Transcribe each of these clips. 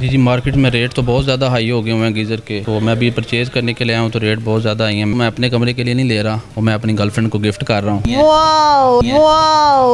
जी market में rate तो बहुत ज़्यादा हाई हो गए हुए हैं गीज़र के। तो मैं अभी परचेज़ करने के लिए आया हूँ तो रेट बहुत ज़्यादा आई हैं। मैं अपने कमरे के लिए नहीं ले रहा और मैं अपनी गर्लफ्रेंड को गिफ्ट कर रहा हूँ।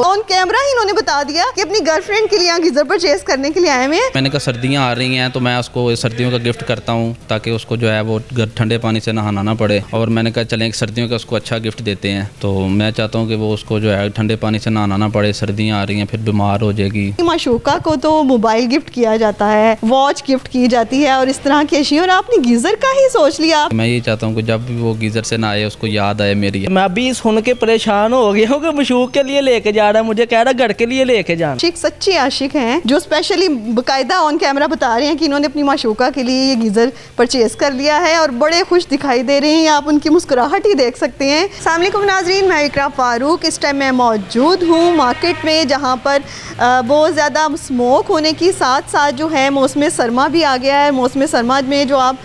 ऑन कैमरा ही इन्होंने बता दिया कि अपनी गर्लफ्रेंड के लिए यहाँ गीज़र परचेज़ करने के लिए आए हैं। मैंने कहा सर्दियाँ आ रही हैं तो मैं उसको सर्दियों का गिफ्ट करता हूँ ताकि उसको जो है वो ठंडे पानी से नहाना ना पड़े। और मैंने कहा चलें सर्दियों का उसको अच्छा गिफ्ट देते हैं। तो मैं चाहता हूँ कि वो उसको जो है ठंडे पानी से नहाना ना पड़े, सर्दियाँ आ रही हैं फिर बीमार हो जाएगी। माशूका को तो मोबाइल गिफ्ट किया जाता है, वॉच गिफ्ट की जाती है और इस तरह की अशिया, और आपने गीज़र का ही सोच लिया। मैं ये चाहता हूँ कि जब भी वो गीज़र से ना आए उसको याद आए मेरी। मैं अभी सुन के परेशान हो गया हूँ कि मशूक के लिए लेके जा रहा है, मुझे कह रहा है घर के लिए लेके जाना। आशिक सच्चे आशिक हैं जो स्पेशली बाकायदा ऑन कैमरा बता रहे हैं कि इन्होंने अपनी माशूका के लिए ये गीज़र परचेज कर लिया है और बड़े खुश दिखाई दे रहे हैं। आप उनकी मुस्कुराहट ही देख सकते हैं। अस्सलाम वालेकुम नाज़रीन, मैं इकरा फारूक। इस टाइम मैं मौजूद हूँ मार्केट में जहाँ पर बहुत ज़्यादा स्मोक होने की साथ साथ जो है मौसम सरमा भी आ गया है। मौसम सरमा में जो आप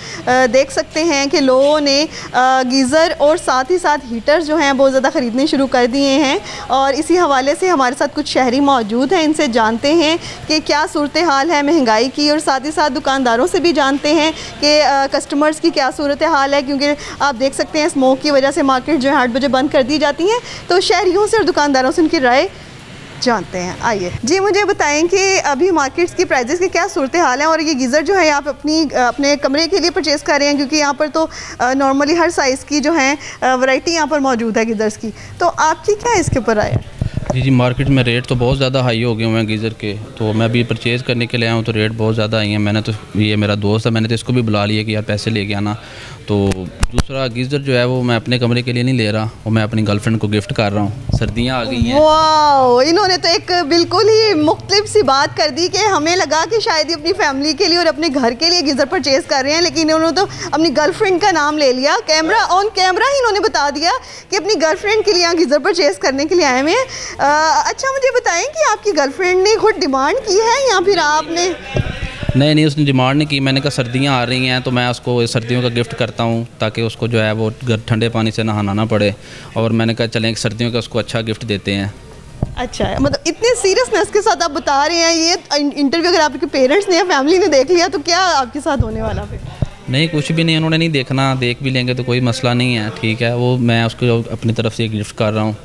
देख सकते हैं कि लोगों ने गीज़र और साथ ही साथ हीटर जो हैं बहुत ज़्यादा ख़रीदने शुरू कर दिए हैं। और इसी हवाले से हमारे साथ कुछ शहरी मौजूद हैं, इनसे जानते हैं कि क्या सूरत हाल है महंगाई की, और साथ ही साथ दुकानदारों से भी जानते हैं कि कस्टमर्स की क्या सूरत हाल है, क्योंकि आप देख सकते हैं स्मोक की वजह से मार्केट जो है 8 बजे बंद कर दी जाती हैं। तो शहरियों से और दुकानदारों से उनकी राय जानते हैं। आइए जी, मुझे बताएं कि अभी मार्केट्स की प्राइजेस की क्या सूरत हाल है, और ये गीज़र जो है आप अपने कमरे के लिए परचेज़ कर रहे हैं, क्योंकि यहाँ पर तो नॉर्मली हर साइज़ की जो है वैरायटी यहाँ पर मौजूद है गीज़र्स की। तो आपकी क्या इसके ऊपर राय है? जी मार्केट में रेट तो बहुत ज़्यादा हाई हो गए हुए हैं गीज़र के। तो मैं अभी परचेज़ करने के लिए आया हूँ तो रेट बहुत ज़्यादा आई हैं। मैंने तो ये मेरा दोस्त है, मैंने तो इसको भी बुला लिया कि यार पैसे लेके आना। तो दूसरा गीज़र जो है वो मैं अपने कमरे के लिए नहीं ले रहा और मैं अपनी गर्लफ्रेंड को गिफ्ट कर रहा हूँ। सर्दियाँ आ गई हैं। वाह, इन्होंने तो एक बिल्कुल ही मुख्तलिफ सी बात कर दी कि हमें लगा कि शायद ही अपनी फैमिली के लिए और अपने घर के लिए गीज़र परचेज़ कर रहे हैं, लेकिन इन्होंने तो अपनी गर्लफ्रेंड का नाम ले लिया। ऑन कैमरा ही इन्होंने बता दिया कि अपनी गर्लफ्रेंड के लिए यहाँ गीज़र परचेज़ करने के लिए आए हैं। अच्छा, मुझे बताएं कि आपकी गर्लफ्रेंड ने खुद डिमांड की है या फिर आपने? नहीं, उसने डिमांड नहीं की। मैंने कहा सर्दियाँ आ रही हैं तो मैं उसको सर्दियों का गिफ्ट करता हूँ ताकि उसको जो है वो ठंडे पानी से नहाना ना पड़े। और मैंने कहा चलें सर्दियों का उसको अच्छा गिफ्ट देते हैं। अच्छा है, मतलब इतने सीरियसनेस के साथ आप बता रहे हैं। ये इंटरव्यू अगर आपके पेरेंट्स ने या फैमिली ने देख लिया तो क्या आपके साथ होने वाला फिर? नहीं, कुछ भी नहीं, उन्होंने नहीं देखना, देख भी लेंगे तो कोई मसला नहीं है, ठीक है। वो मैं उसको अपनी तरफ से गिफ्ट कर रहा हूँ।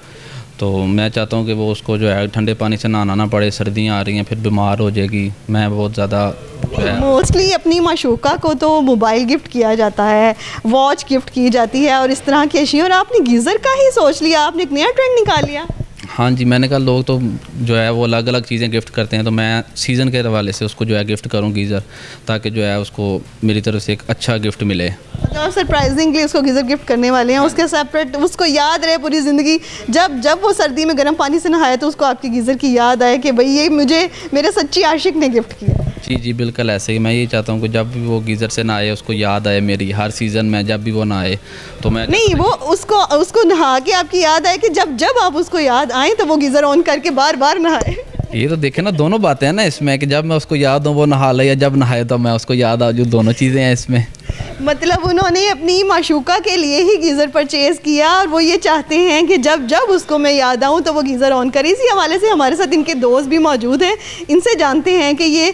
तो मैं चाहता हूँ कि वो उसको जो है ठंडे पानी से नहाना ना पड़े, सर्दियाँ आ रही हैं फिर बीमार हो जाएगी। मैं बहुत ज़्यादा मोस्टली अपनी माशूका को तो मोबाइल गिफ्ट किया जाता है, वॉच गिफ्ट की जाती है और इस तरह की अशिया, और आपने गीज़र का ही सोच लिया, आपने एक नया ट्रेंड निकाल लिया। हाँ जी, मैंने कहा लोग तो जो है वो अलग अलग चीज़ें गिफ्ट करते हैं तो मैं सीज़न के हवाले से उसको जो है गिफ्ट करूँ गीज़र, ताकि जो है उसको मेरी तरफ से एक अच्छा गिफ्ट मिले। और सरप्राइजिंगली उसको गीज़र गिफ्ट करने वाले हैं, उसके सेपरेट उसको याद रहे पूरी ज़िंदगी। जब वो सर्दी में गर्म पानी से नहाए तो उसको आपकी गीज़र की याद आए कि भाई ये मुझे मेरे सच्ची आशिक ने गिफ्ट किया। जी बिल्कुल ऐसे ही। मैं ये चाहता हूँ कि जब भी वो गीज़र से नहाए उसको याद आए मेरी, हर सीज़न में जब भी वो नहाए तो मैं नहीं, वो उसको नहा के आपकी याद आए कि जब आप उसको याद आए तो वो गीज़र ऑन करके बार बार नहाए। ये तो देखे ना, दोनों बातें हैं ना इसमें कि जब मैं उसको याद हूँ वो नहा ले, या जब नहाए तो मैं उसको याद आ, जो दोनों चीज़ें हैं इसमें। मतलब उन्होंने अपनी माशूका के लिए ही गीज़र परचेज़ किया और वो ये चाहते हैं कि जब उसको मैं याद आऊँ तो वो गीज़र ऑन करे। इसी हवाले से हमारे साथ इनके दोस्त भी मौजूद हैं, इनसे जानते हैं कि ये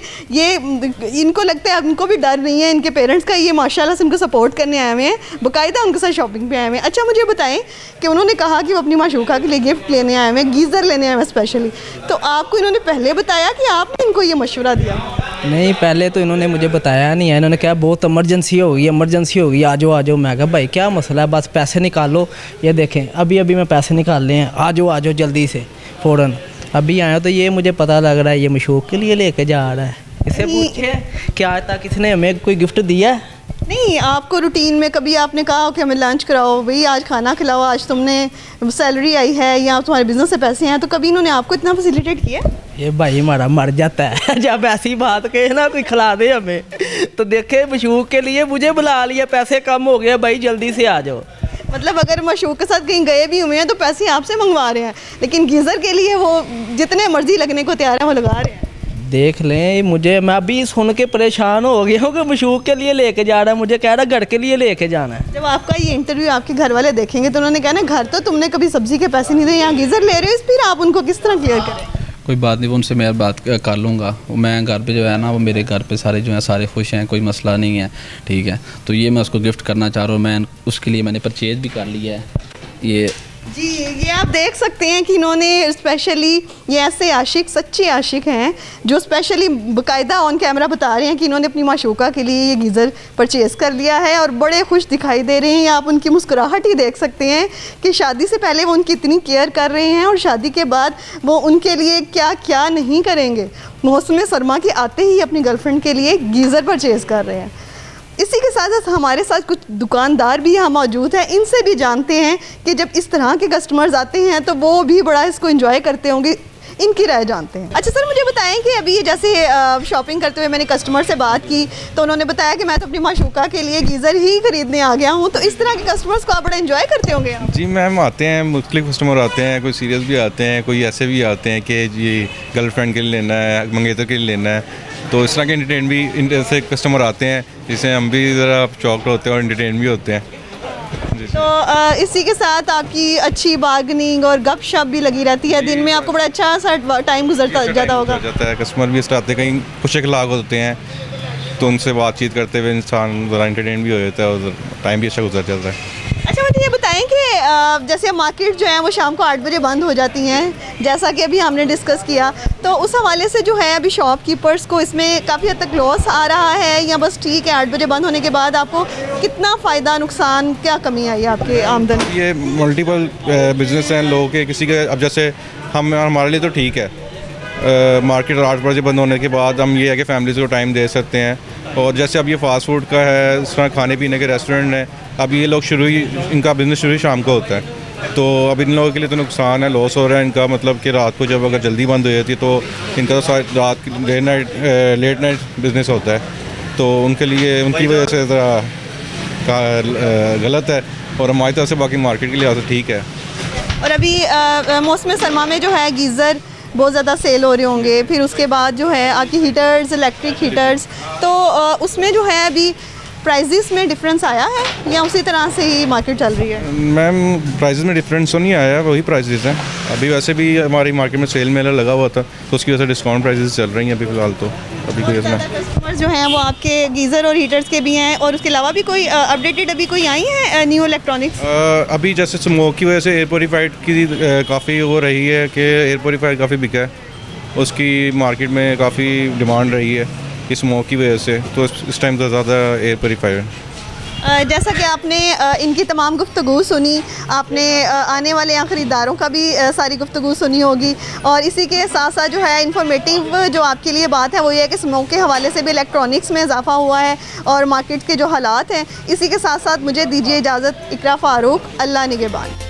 इनको लगता है, उनको भी डर नहीं है इनके पेरेंट्स का, ये माशाल्लाह से उनको सपोर्ट करने आए हुए हैं, बाकायदा उनके साथ शॉपिंग पे आए हुए हैं। अच्छा, मुझे बताएं कि उन्होंने कहा कि वो अपनी माशूका के लिए गिफ्ट लेने आए हुए हैं, गीज़र लेने आए हुए हैं स्पेशली, तो आपको इन्होंने पहले बताया कि आपने इनको ये मशवरा दिया? नहीं, पहले तो इन्होंने मुझे बताया नहीं है। इन्होंने कहा बहुत इमरजेंसी हो गई, आ जाओ। मैं कहा भाई क्या मसला है, बस पैसे निकालो। ये देखें अभी मैं पैसे निकाल लिए हैं, आ जाओ जल्दी से फ़ौरन। अभी आया तो ये मुझे पता लग रहा है ये मशूक के लिए लेके जा रहा है। इससे पूछे क्या आज तक किसने हमें कोई गिफ्ट दिया है? नहीं, आपको रूटीन में कभी आपने कहा कि हमें लंच कराओ, भाई आज खाना खिलाओ, आज तुमने सैलरी आई है या तुम्हारे बिजनेस से पैसे हैं, तो कभी इन्होंने आपको इतना फैसिलिटेट किया? ये भाई हमारा मर जाता है जब ऐसी बात कहे ना कोई खिला दे हमें, तो देखे मशूक के लिए मुझे बुला लिया, पैसे कम हो गए भाई जल्दी से आ जाओ। मतलब अगर मशूक के साथ कहीं गए भी हुए हैं तो पैसे आपसे मंगवा रहे हैं, लेकिन गीज़र के लिए वो जितने मर्जी लगने को तैयार है वो लगा रहे हैं। देख लें, मैं अभी सुन के परेशान हो गया हूँ कि मशूक के लिए लेके जा रहा है, मुझे कह रहा है घर के लिए लेके जाना है। जब आपका ये इंटरव्यू आपके घर वाले देखेंगे तो उन्होंने कहना घर तो तुमने कभी सब्जी के पैसे नहीं दिए, यहाँ गीज़र ले रहे हो, फिर आप उनको किस तरह क्लियर करें? कोई बात नहीं, वो उनसे मैं बात कर लूँगा। मैं घर पे जो है ना, वो मेरे घर पे सारे जो हैं सारे खुश हैं, कोई मसला नहीं है, ठीक है। तो ये मैं उसको गिफ्ट करना चाह रहा हूँ, मैं उसके लिए मैंने परचेज़ भी कर लिया है ये जी। ये आप देख सकते हैं कि इन्होंने स्पेशली, ये ऐसे आशिक, सच्चे आशिक हैं जो स्पेशली बाकायदा ऑन कैमरा बता रहे हैं कि इन्होंने अपनी माशूका के लिए ये गीज़र परचेज़ कर लिया है और बड़े खुश दिखाई दे रहे हैं। आप उनकी मुस्कुराहट ही देख सकते हैं कि शादी से पहले वो उनकी इतनी केयर कर रहे हैं और शादी के बाद वो उनके लिए क्या क्या नहीं करेंगे। मौसम सरमा के आते ही अपनी गर्लफ्रेंड के लिए गीज़र परचेज़ कर रहे हैं। इसी के साथ साथ हमारे साथ कुछ दुकानदार भी यहाँ मौजूद हैं, इनसे भी जानते हैं कि जब इस तरह के कस्टमर्स आते हैं तो वो भी बड़ा इसको एंजॉय करते होंगे, इनकी राय जानते हैं। अच्छा सर, मुझे बताएं कि अभी जैसे शॉपिंग करते हुए मैंने कस्टमर से बात की तो उन्होंने बताया कि मैं तो अपनी माशूका के लिए गीज़र ही खरीदने आ गया हूँ, तो इस तरह के कस्टमर्स को आप बड़ा एंजॉय करते होंगे? जी मैम, आते हैं, मुख्तलिफ कस्टमर आते हैं, कोई सीरियस भी आते हैं, कोई ऐसे भी आते हैं कि जी गर्लफ्रेंड के लिए लेना है, मंगेतर के लिए लेना है। तो इस तरह के एंटरटेन भी ऐसे कस्टमर आते हैं जिससे हम भी ज़रा चौकड होते हैं और एंटरटेन भी होते हैं। तो इसी के साथ आपकी अच्छी बार्गनिंग और गपशप भी लगी रहती है, दिन में आपको बड़ा अच्छा सा टाइम गुजरता जाता होगा। कस्टमर भी आते हैं, कहीं कुछ अखलाक होते हैं तो उनसे बातचीत करते हुए इंसान ज़रा एंटरटेन भी हो जाता है और टाइम भी अच्छा गुजर जाता है। अच्छा मुझे ये बताएं कि जैसे मार्केट जो है वो शाम को 8 बजे बंद हो जाती हैं, जैसा कि अभी हमने डिस्कस किया, तो उस हवाले से जो है अभी शॉपकीपर्स को इसमें काफ़ी हद तक लॉस आ रहा है या बस ठीक है 8 बजे बंद होने के बाद आपको कितना फ़ायदा, नुकसान, क्या कमी आई है आपके आमदन? ये मल्टीपल बिजनेस हैं लोगों के, किसी के, अब जैसे हमारे लिए तो ठीक है, मार्केट 8 बजे बंद होने के बाद हम ये है कि फैमिलीज़ को टाइम दे सकते हैं। और जैसे अब ये फ़ास्ट फूड का है, इस तरह खाने पीने के रेस्टोरेंट है, अब ये लोग इनका बिज़नेस शुरू ही शाम को होता है, तो अब इन लोगों के लिए तो नुकसान है, लॉस हो रहा है इनका। मतलब कि रात को जब अगर जल्दी बंद हो जाती है तो इनका तो रात लेट नाइट बिज़नेस होता है, तो उनके लिए उनकी वजह से ज़रा गलत है। और हमारी तरफ से बाकी मार्केट के लिए ठीक है। और अभी मौसम सरमा में जो है गीज़र बहुत ज़्यादा सेल हो रहे होंगे, फिर उसके बाद जो है आपकी हीटर्स, इलेक्ट्रिक हीटर्स, तो उसमें जो है अभी प्राइजेस में डिफरेंस आया है या उसी तरह से ही मार्केट चल रही है? मैम प्राइजेस में डिफरेंस तो नहीं आया, वही प्राइजेस हैं अभी। वैसे भी हमारी मार्केट में सेल मेला लगा हुआ था तो उसकी वजह से डिस्काउंट प्राइजेस चल रही हैं अभी फ़िलहाल। तो अभी कोई कस्टमर जो हैं वो आपके गीज़र और हीटर्स के भी हैं, और उसके अलावा भी कोई अपडेटेड अभी कोई आई हैं न्यू इलेक्ट्रॉनिक्स? अभी जैसे स्मोक की वजह से एयर प्योरीफाइड की काफ़ी वो रही है कि एयर प्योरीफाइड काफ़ी बिका है, उसकी मार्केट में काफ़ी डिमांड रही है इस स्मोक की वजह से, तो इस टाइम तो ज़्यादा एयर प्योरीफायर है। जैसा कि आपने इनकी तमाम गुफ्तगू सुनी, आपने आने वाले यहाँ ख़रीदारों का भी सारी गुफ्तगू सुनी होगी, और इसी के साथ साथ जो है इन्फॉर्मेटिव जो आपके लिए बात है वो ये है कि स्मोक के हवाले से भी इलेक्ट्रॉनिक्स में इजाफा हुआ है और मार्केट के जो हालात हैं। इसी के साथ साथ मुझे दीजिए इजाज़त। इकरा फ़ारूक, अल्लाह निगहबान।